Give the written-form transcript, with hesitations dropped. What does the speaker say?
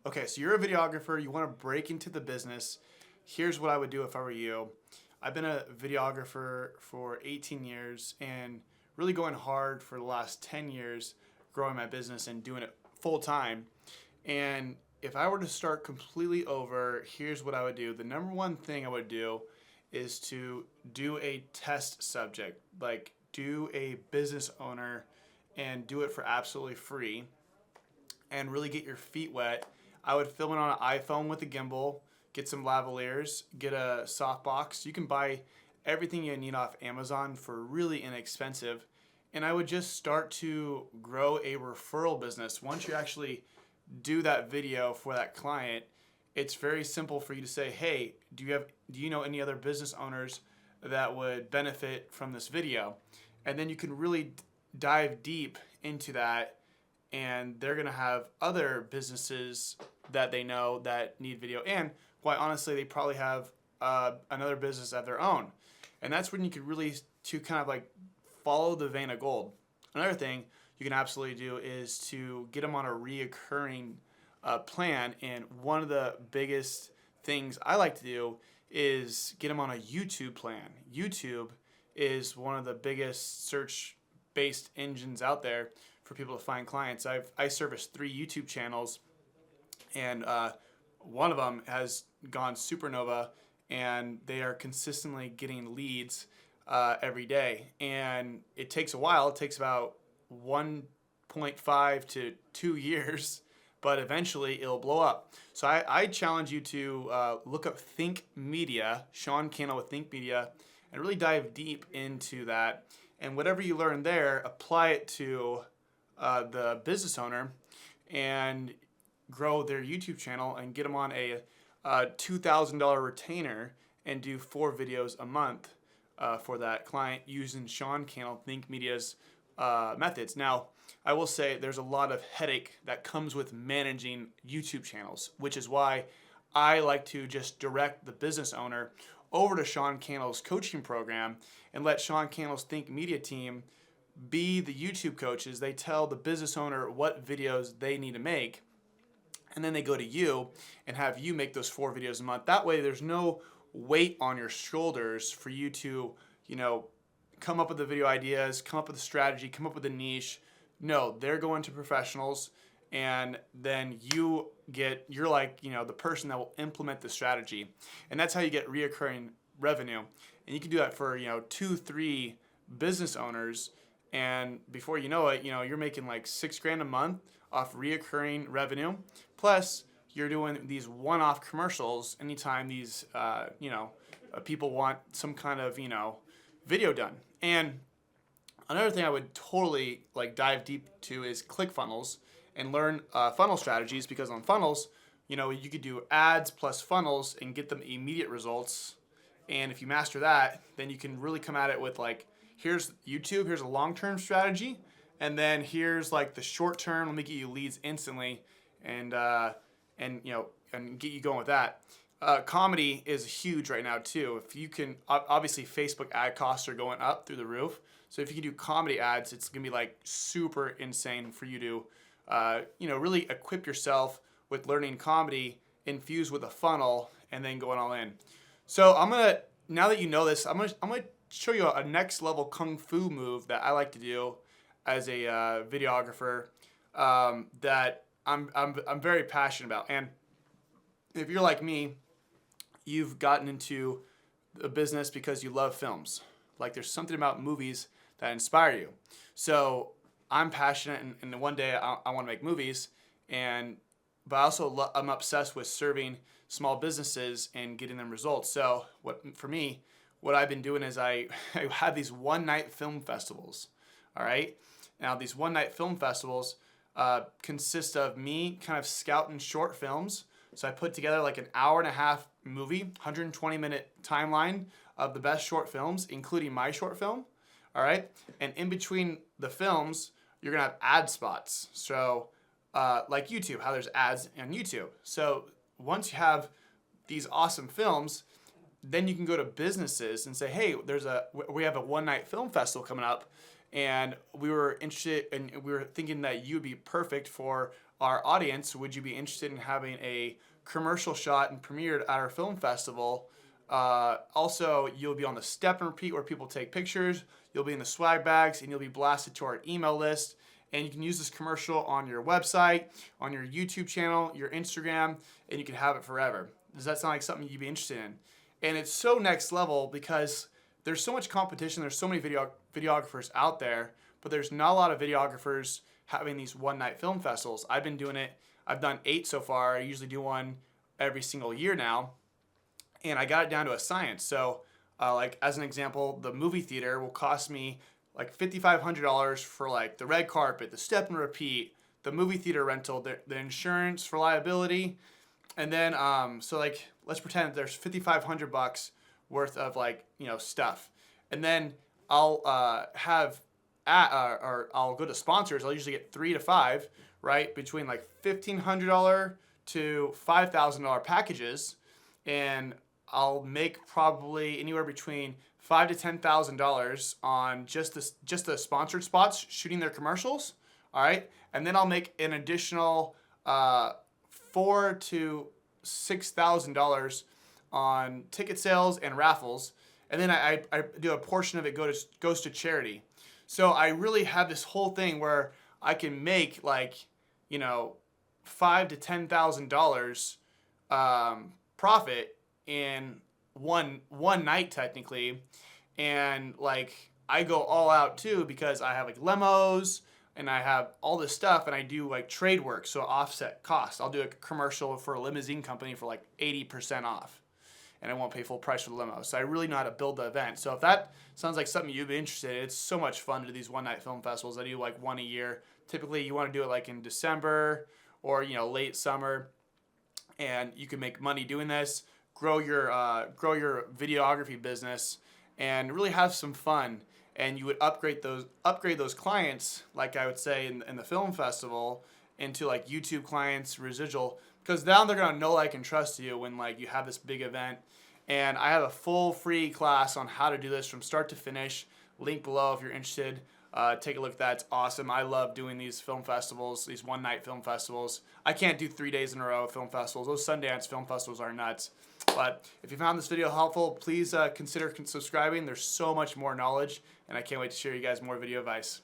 Okay, so you're a videographer, you want to break into the business. Here's what I would do if I were you. I've been a videographer for 18 years and really going hard for the last 10 years growing my business and doing it full time. And if I were to start completely over, here's what I would do. The number one thing I would do is to do a test subject, like do a business owner and do it for absolutely free and really get your feet wet. I would film it on an iPhone with a gimbal, get some lavaliers, get a softbox. You can buy everything you need off Amazon for really inexpensive. And I would just start to grow a referral business. Once you actually do that video for that client, it's very simple for you to say, hey, do you know any other business owners that would benefit from this video? And then you can really dive deep into that, and they're going to have other businesses that they know that need video, and quite honestly they probably have another business of their own. And that's when you could really to kind of like follow the vein of gold. Another thing you can absolutely do is to get them on a reoccurring plan, and one of the biggest things I like to do is get them on a YouTube plan. YouTube is one of the biggest search based engines out there for people to find clients. I service 3 YouTube channels, and one of them has gone supernova, and they are consistently getting leads every day. And it takes a while. It takes about 1.5 to 2 years, but eventually it'll blow up. So I challenge you to look up Think Media, Sean Cannell with Think Media, and really dive deep into that. And whatever you learn there, apply it to the business owner and grow their YouTube channel and get them on a $2,000 retainer and do 4 videos a month for that client using Sean Cannell Think Media's methods. Now, I will say there's a lot of headache that comes with managing YouTube channels, which is why I like to just direct the business owner over to Sean Cannell's coaching program and let Sean Cannell's Think Media team be the YouTube coaches. They tell the business owner what videos they need to make, and then they go to you and have you make those 4 videos a month. That way there's no weight on your shoulders for you to, come up with the video ideas, come up with a strategy, come up with a niche. No, they're going to professionals, and then you're like, the person that will implement the strategy. And that's how you get reoccurring revenue. And you can do that for, 2-3 business owners. And before you know it, you're making like $6,000 a month off reoccurring revenue. Plus, you're doing these one-off commercials anytime these, people want some kind of, video done. And another thing I would totally dive deep to is ClickFunnels and learn funnel strategies, because on funnels, you could do ads plus funnels and get them immediate results. And if you master that, then you can really come at it with here's YouTube, here's a long-term strategy, and then here's the short-term, let me get you leads instantly, and get you going with that. Comedy is huge right now too. If you can, obviously Facebook ad costs are going up through the roof. So if you can do comedy ads, it's gonna be super insane for you to, really equip yourself with learning comedy infused with a funnel and then going all in. So now that you know this, I'm gonna show you a next level kung fu move that I like to do as a videographer that I'm very passionate about. And if you're like me, you've gotten into a business because you love films. There's something about movies that inspire you. So I'm passionate, and one day I want to make movies, but also I'm obsessed with serving small businesses and getting them results. So what I've been doing is I have these one-night film festivals. All right. Now these one-night film festivals consist of me kind of scouting short films. So I put together an hour-and-a-half movie, 120-minute timeline of the best short films, including my short film. All right. And in between the films, you're going to have ad spots. So like YouTube, how there's ads on YouTube. So once you have these awesome films, then you can go to businesses and say, hey, we have a one-night film festival coming up, and we were interested, and we were thinking that you'd be perfect for our audience, would you be interested in having a commercial shot and premiered at our film festival? Also, you'll be on the step and repeat where people take pictures. You'll be in the swag bags, and you'll be blasted to our email list. And you can use this commercial on your website, on your YouTube channel, your Instagram, and you can have it forever. Does that sound like something you'd be interested in? And it's so next level because there's so much competition. There's so many videographers out there, but there's not a lot of videographers having these one-night film festivals. I've been doing it. I've done 8 so far. I usually do one every single year now. And I got it down to a science. So like as an example, the movie theater will cost me like $5,500 for like the red carpet, the step and repeat, the movie theater rental, the insurance for liability. And then, so like, let's pretend there's $5,500 worth of like, stuff. And then I'll or I'll go to sponsors. I'll usually get 3 to 5, right? Between like $1,500 to $5,000 packages. And I'll make probably anywhere between $5,000 to $10,000 on just the sponsored spots shooting their commercials. All right. And then I'll make an additional $4,000 to $6,000 on ticket sales and raffles, and then I do a portion of it goes to charity. So I really have this whole thing where I can make like $5,000 to $10,000 profit in one night technically, and like I go all out too because I have like lemos. And I have all this stuff, and I do like trade work, so offset costs. I'll do a commercial for a limousine company for like 80% off, and I won't pay full price for the limo. So I really know how to build the event. So if that sounds like something you'd be interested in, it's so much fun to do these one-night film festivals. I do like one a year. Typically, you want to do it like in December or late summer, and you can make money doing this. Grow your videography business, and really have some fun. And you would upgrade those clients, like I would say in the film festival, into like YouTube clients, residual, because now they're gonna know, like, and trust you when like you have this big event. And I have a full free class on how to do this from start to finish. Link below if you're interested. Take a look at that. It's awesome. I love doing these film festivals, these one-night film festivals. I can't do 3 days in a row of film festivals. Those Sundance film festivals are nuts. But if you found this video helpful, please consider subscribing. There's so much more knowledge, and I can't wait to share you guys more video advice.